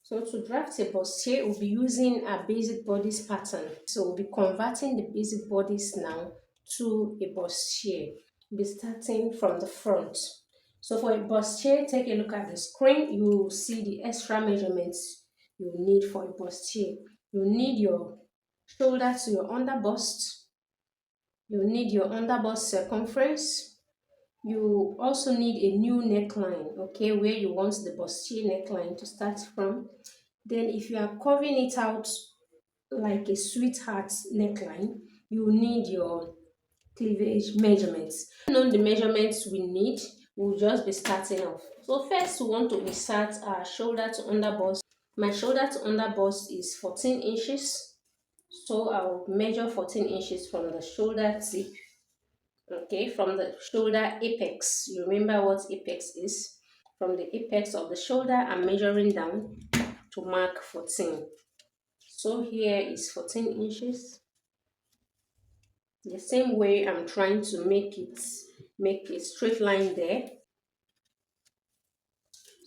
So to draft a bustier, we'll be using a basic bodice pattern. So we'll be converting the basic bodice now to a bustier. We'll be starting from the front. So for a bustier, take a look at the screen. You will see the extra measurements you need for a bustier. You need your shoulder to your underbust. You need your underbust circumference. You also need a new neckline, okay, where you want the bustier neckline to start from. Then if you are curving it out like a sweetheart neckline, you need your cleavage measurements. Knowing the measurements we need, we'll just be starting off. So first we want to insert our shoulder to underbust. My shoulder to underbust is 14 inches. So I'll measure 14 inches from the shoulder tip. Okay, from the shoulder apex. You remember what apex is? From the apex of the shoulder, I'm measuring down to mark 14. So here is 14 inches. The same way I'm trying to make a straight line there.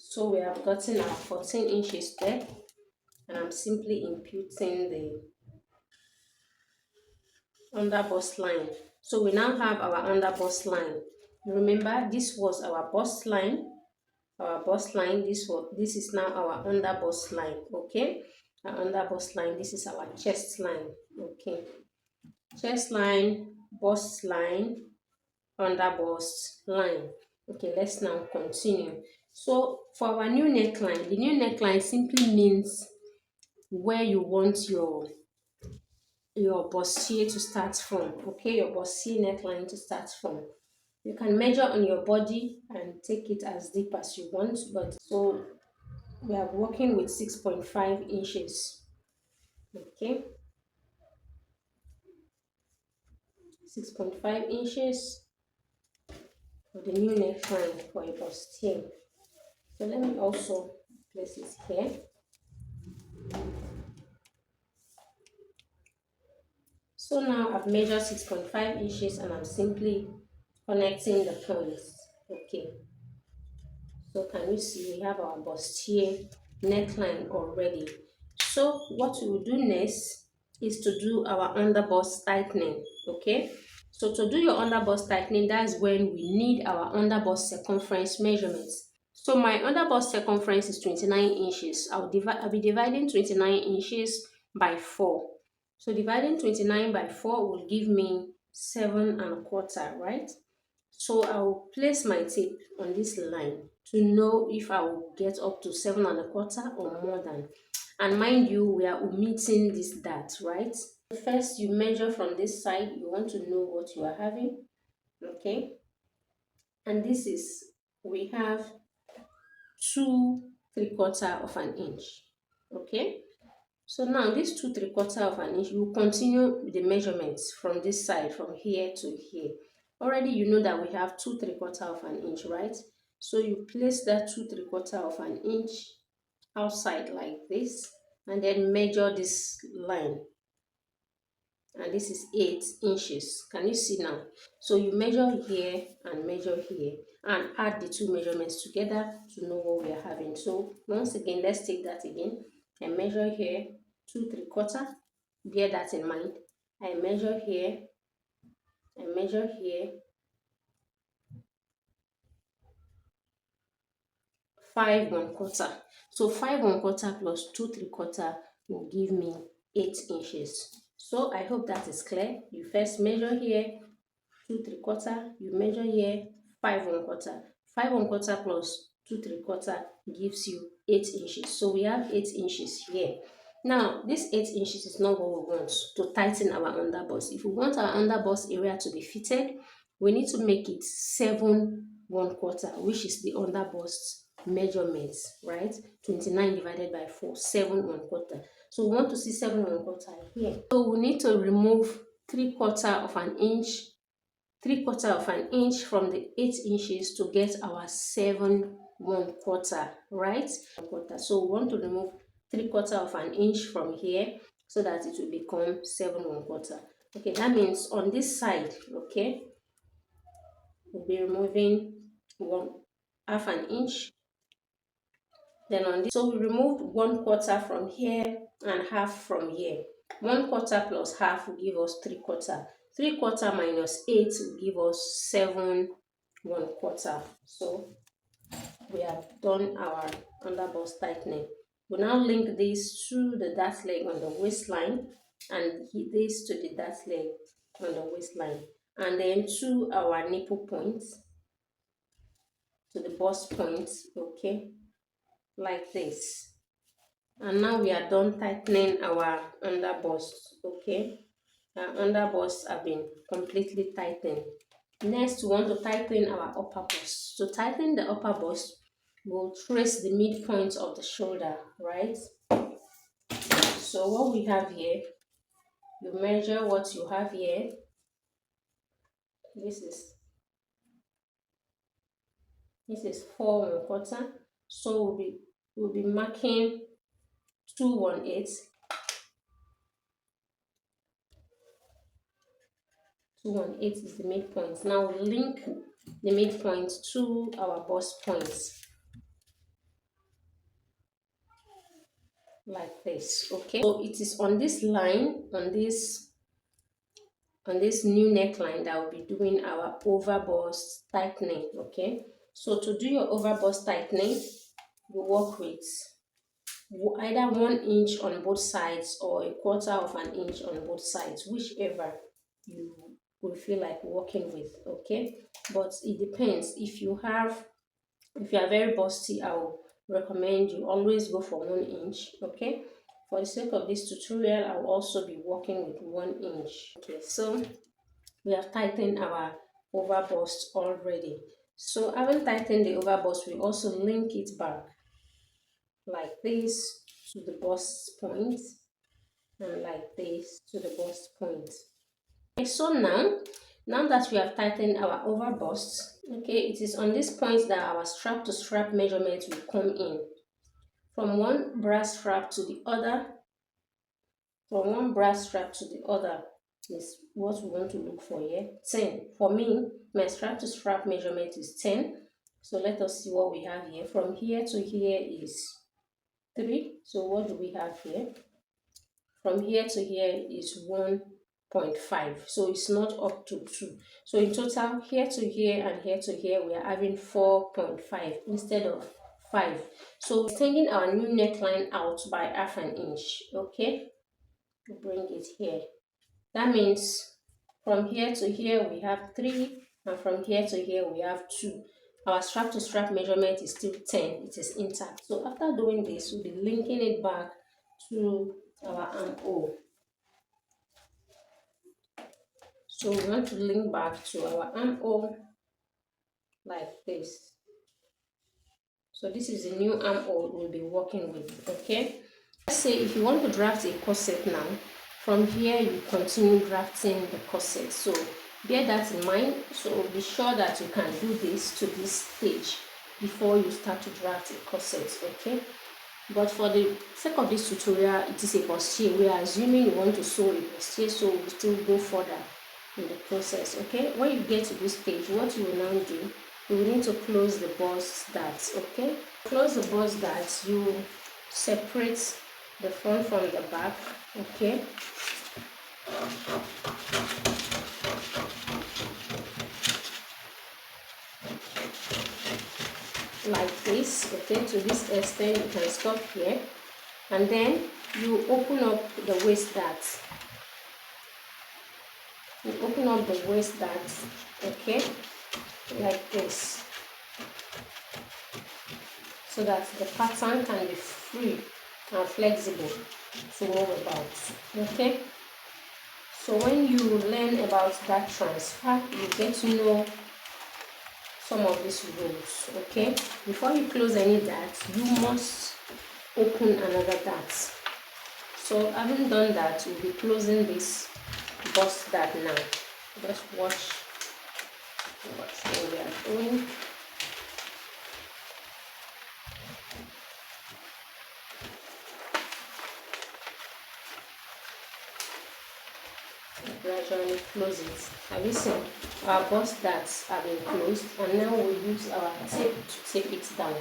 So we have gotten our 14 inches there, and I'm simply imputing the underbust line. So we now have our underbust line. Remember, this was our bust line. Our bust line, this is now our underbust line. Okay, our underbust line, this is our chest line. Okay, chest line, bust line, underbust line. Okay, let's now continue. So for our new neckline, the new neckline simply means where you want your bustier to start from. Okay, your bustier neckline to start from. You can measure on your body and take it as deep as you want, but so we are working with 6.5 inches. Okay, 6.5 inches for the new neckline for a bustier. So let me also place it here. So now I've measured 6.5 inches and I'm simply connecting the points. Okay, so can you see we have our bustier neckline already? So what we will do next is to do our underbust tightening. Okay, so to do your underbust tightening, that's when we need our underbust circumference measurements. So my underbust circumference is 29 inches. I'll be dividing 29 inches by 4. So dividing 29 by 4 will give me 7.25, right? So I will place my tape on this line to know if I will get up to 7.25 or more than. And mind you, we are omitting this dart, right? First, you measure from this side. You want to know what you are having, okay? And this is, we have 2.75 of an inch, okay? So now this 2.75 of an inch, you continue the measurements from this side, from here to here. Already you know that we have 2.75 of an inch, right? So you place that 2.75 of an inch outside like this, and then measure this line. And this is 8 inches. Can you see now? So you measure here and measure here and add the two measurements together to know what we are having. So once again, let's take that again. I measure here 2.75. Bear that in mind. I measure here. I measure here. 5.25. So 5.25 plus 2.75 will give me 8 inches. So I hope that is clear. You first measure here 2.75. You measure here 5.25. 5.25 plus 2.75 gives you 8 inches. So we have 8 inches here. Now, this 8 inches is not what we want to tighten our underbust. If we want our underbust area to be fitted, we need to make it 7.25, which is the underbust measurements, right? 29 divided by 4, 7.25. So we want to see 7.25 here. So we need to remove 3/4 of an inch, 3/4 of an inch from the 8 inches to get our 7.25, right? So we want to remove 3/4 of an inch from here so that it will become 7.25. Okay, that means on this side, okay, we'll be removing 1/2 an inch. Then on this, so we removed 1/4 from here and half from here. 1/4 plus half will give us 3/4. 3/4 minus 8 will give us 7 1/4. So we have done our underbust tightening. We now link this to the dart leg on the waistline and this to the dart leg on the waistline, and then to our nipple points, to the bust points, okay, like this. And now we are done tightening our underbust, okay. Our underbust have been completely tightened. Next, we want to tighten our upper bust. To tighten the upper bust, we'll trace the midpoint of the shoulder, right? So what we have here, you measure what you have here. This is 4 1/4. So we'll be marking 2 1/8. 2 1/8 is the midpoint. Now we link the midpoint to our bust points like this, okay. So it is on this line, on this new neckline, that will be doing our overbust tightening, okay. So to do your overbust tightening, you work with either 1 inch on both sides or 1/4 inch on both sides, whichever you will feel like working with, okay. But it depends. If you are very busty, I will recommend you always go for 1 inch, okay. For the sake of this tutorial, I will also be working with 1 inch. Okay, so we have tightened our overbust already. So having tightened the overbust, we also link it back like this to the bust point and like this to the bust point. Okay, so now that we have tightened our overbust, okay, it is on this point that our strap to strap measurement will come in. From one brass strap to the other, is what we want to look for here. 10. For me, my strap to strap measurement is 10. So let us see what we have here. From here to here is 3. So what do we have here? From here to here is 1.5. So it's not up to 2. So in total, here to here and here to here, we are having 4.5 instead of 5. So extending our new neckline out by 1/2 inch, okay? We bring it here. That means from here to here we have 3, and from here to here we have 2. Our strap to strap measurement is still 10. It is intact. So after doing this, we'll be linking it back to our armhole. So we want to link back to our armhole like this. So this is the new armhole we'll be working with, okay. Let's say if you want to draft a corset now, from here you continue drafting the corset. So bear that in mind. So be sure that you can do this to this stage before you start to draft a corset, okay. But for the sake of this tutorial, it is a bustier. We are assuming you want to sew a bustier, so we'll still go further in the process, okay. When you get to this stage, what you will now do, you will need to close the bust darts, okay. Close the bust darts, you separate the front from the back, okay. Like this, okay. To this extent, you can stop here, and then you open up the waist darts. You open up the waist darts, okay, like this, so that the pattern can be free and flexible to move about, okay. So when you learn about that transfer, you get to know some of these rules, okay. Before you close any dart, you must open another dart. So having done that, we'll be closing this bust dart now. Just watch what we are doing. Gradually close it. Have you seen? Our bust darts have been closed, and now we'll use our tape to tape it down.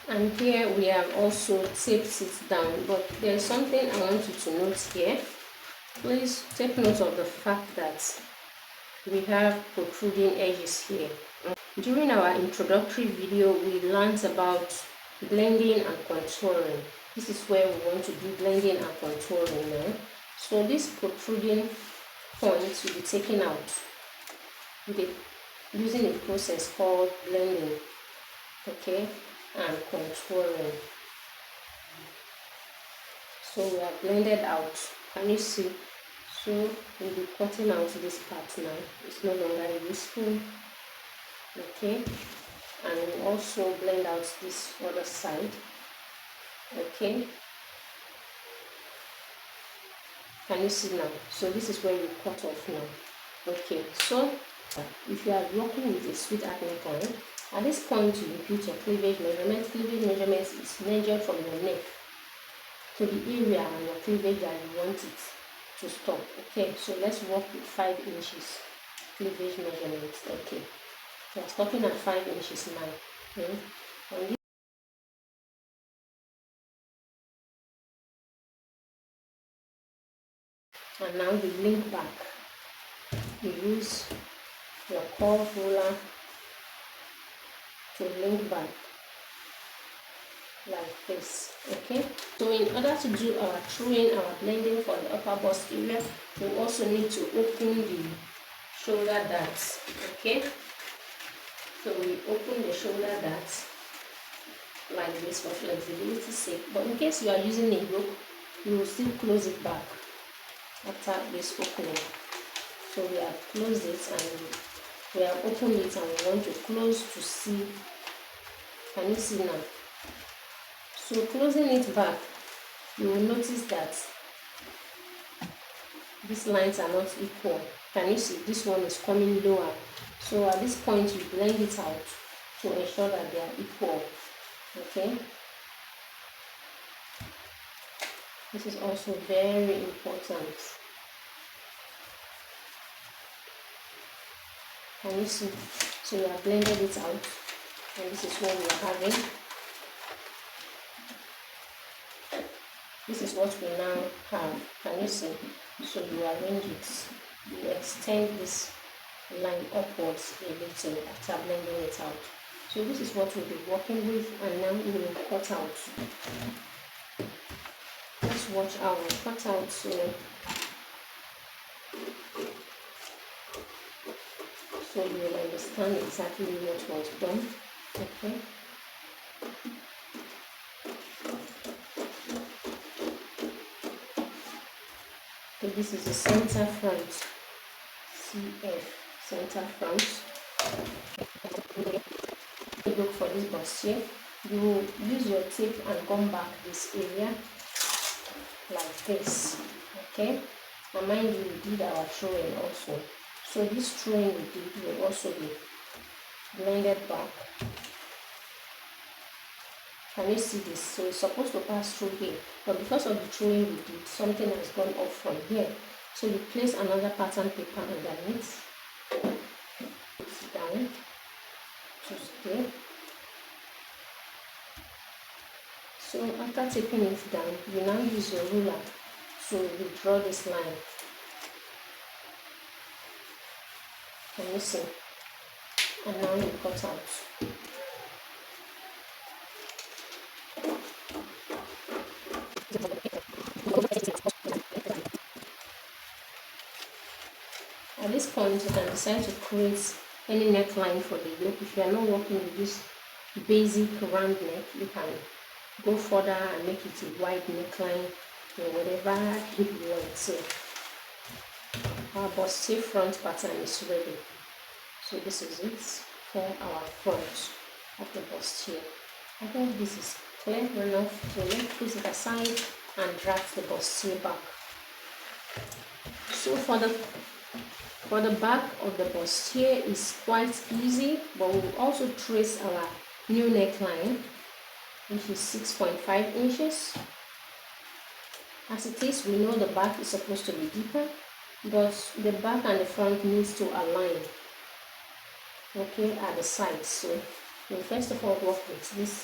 And here we have also taped it down, but there's something I want you to note here. Please take note of the fact that we have protruding edges here. During our introductory video, we learned about blending and contouring. This is where we want to do blending and contouring now. So this protruding point will be taken out using a process called blending, okay, and contouring. So we are blended out. Can you see? So we'll be cutting out this part now. It's no longer useful, okay. And we'll also blend out this other side, okay. Can you see now? So this is where you cut off now, okay. So if you are working with a sweet acne neckline, at this point you impute your cleavage measurement. Cleavage measurement is measured from your neck to the area on your cleavage that you want it to stop, okay. So let's work with 5 inches cleavage measurement, okay. We are stopping at 5 inches now, okay. And now you link back. You use your curve ruler to link back like this, okay. So in order to do our truing, our blending for the upper bust area, we also need to open the shoulder darts, okay. So we open the shoulder darts like this for flexibility's sake, but in case you are using a yoke, you will still close it back after this opening. So we have closed it and we have opened it, and we want to close to see. Can you see now? So closing it back, you will notice that these lines are not equal. Can you see? This one is coming lower. So at this point you blend it out to ensure that they are equal, okay. This is also very important. Can you see? So we have blended it out, and this is what we are having. This is what we now have. Can you see? So you arrange it. You extend this line upwards a little after blending it out. So this is what we'll be working with, and now we will cut out. Let's watch our cut out. So you will understand exactly what was done, okay. So this is the center front, CF, center front. You look for this bustier. You will use your tape and come back this area like this, okay. And mind you, we did our throwing also. So this throwing we did will also be blended back. Can you see this? So it's supposed to pass through here, but because of the throwing we did, something has gone off from here. So you place another pattern paper underneath, put down to stay. So after taking it down, you now use your ruler to withdraw this line. Can you see? And now you cut out. At this point, you can decide to create any neckline for the yoke. If you are not working with this basic round neck, you can go further and make it a wide neckline or whatever you want. So our bustier front pattern is ready. So this is it for our front of the bustier. I hope this is clear enough. So let's put it aside and draft the bustier back. So for the back of the bustier is quite easy, but we'll also trace our new neckline, which is 6.5 inches. As it is, we know the back is supposed to be deeper, but the back and the front needs to align, okay, at the sides. So we'll first of all work with this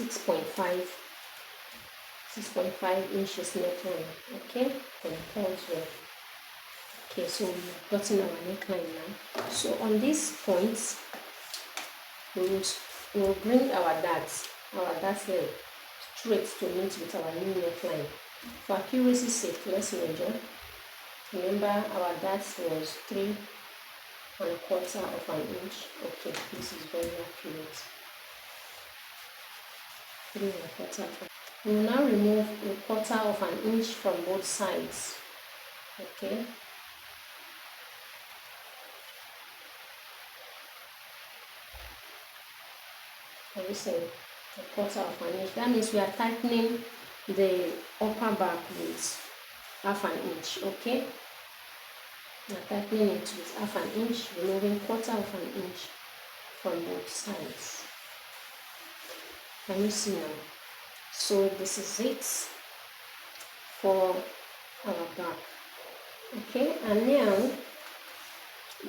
6.5 inches neckline, okay, for the third row. Okay, so we've gotten our neckline now. So on these points, we'll bring our darts head straight to meet with our new neckline. For accuracy's sake, let's measure. Remember, our darts was 3¼ of an inch. Okay, this is very accurate. 3¼ of an inch. We will now remove 1/4 of an inch from both sides. Okay. Can you see? 1/4 of an inch. That means we are tightening the upper back with 1/2 inch. Okay. We are tightening it with 1/2 inch, removing 1/4 of an inch from both sides. Can you see now? So this is it for our back. Okay, and now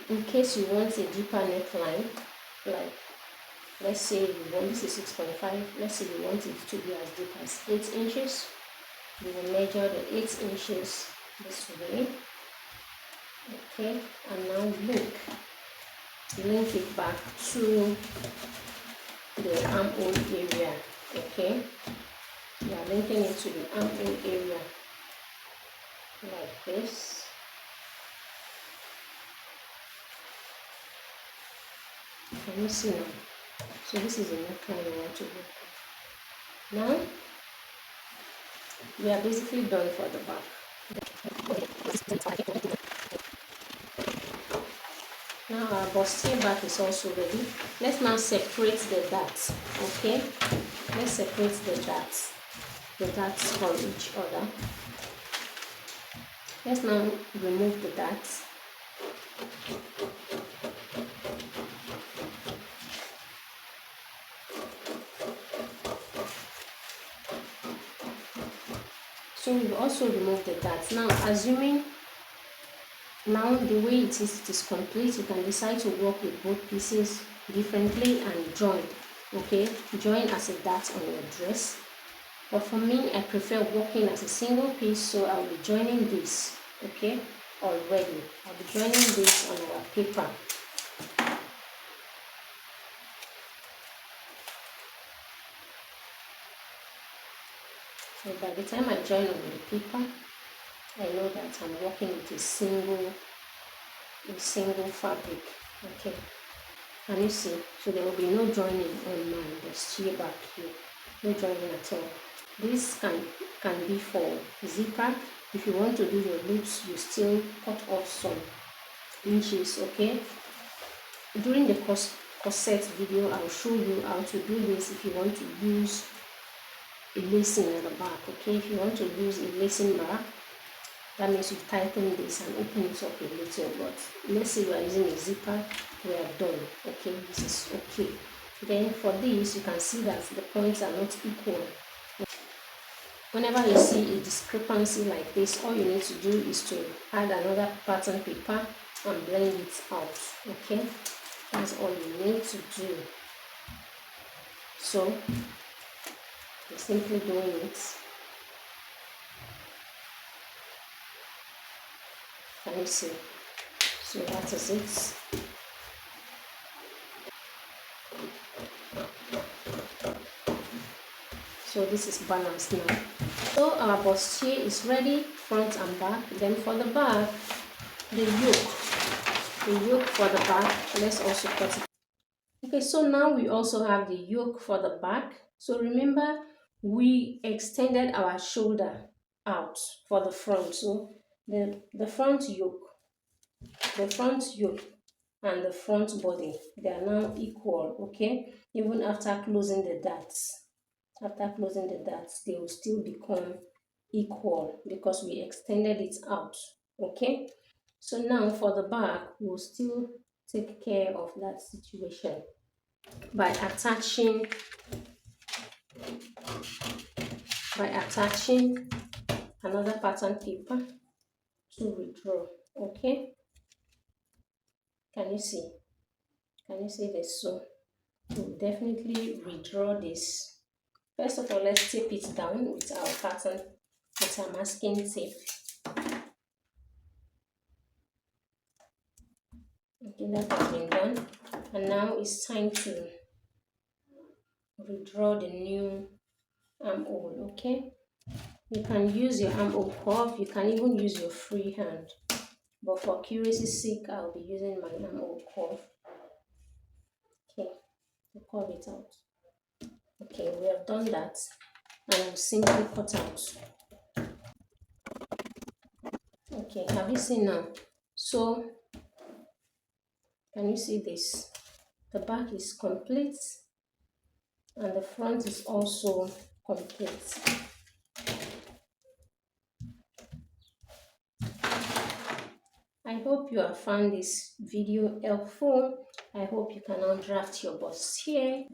in case you want a deeper neckline, like let's say you want, this is 6.5, let's say you want it to be as deep as 8 inches, you will measure the 8 inches this way. Okay, and now link it back to the armhole area. Okay, we are linking it to the armhole area like this. Can you see now? So this is the neckline we want to work with. Now we are basically done for the back. Now our bustier back is also ready. Let's now separate the darts. Okay, let's separate the darts from each other. Let's now remove the darts. So we also remove the darts. Now, assuming now the way it is complete, you can decide to work with both pieces differently and join. Okay, join as a dart on your dress. But for me, I prefer working as a single piece, so I'll be joining this. Okay, already I'll be joining this on our paper. So by the time I join on the paper, I know that I'm working with a single fabric. Okay, can you see? So there will be no joining on my bustier back here, no joining at all. This can be for zipper. If you want to do your loops, you still cut off some inches. Okay, during the corset video, I'll show you how to do this if you want to use a lacing at the back. Okay, if you want to use a lacing back, that means you tighten this and open it up a little. But let's say we are using a zipper, we are done. Okay, this is okay. Then for this, you can see that the points are not equal. Whenever you see a discrepancy like this, all you need to do is to add another pattern paper and blend it out. Okay, that's all you need to do. So you're simply doing it. Can you see? So that is it. So this is balanced now. So our bustier is ready, front and back. Then for the back, the yoke for the back, let's also cut it. Okay, so now we also have the yoke for the back. So remember, we extended our shoulder out for the front. So the front yoke and the front body, they are now equal. Okay, even after closing the darts. After closing the darts, they will still become equal because we extended it out. Okay, so now for the back, we'll still take care of that situation by attaching another pattern paper to withdraw. Okay, can you see this? So We'll definitely redraw this. First of all, let's tape it down with our pattern with our masking tape. Okay, that has been done. And now it's time to redraw the new armhole, okay? You can use your armhole curve, you can even use your free hand. But for accuracy's sake, I'll be using my armhole curve. Okay, I'll curve it out. Okay, we have done that. And we'll simply cut out. Okay, have you seen now? So, can you see this? The back is complete and the front is also complete. I hope you have found this video helpful. I hope you can now draft your bustier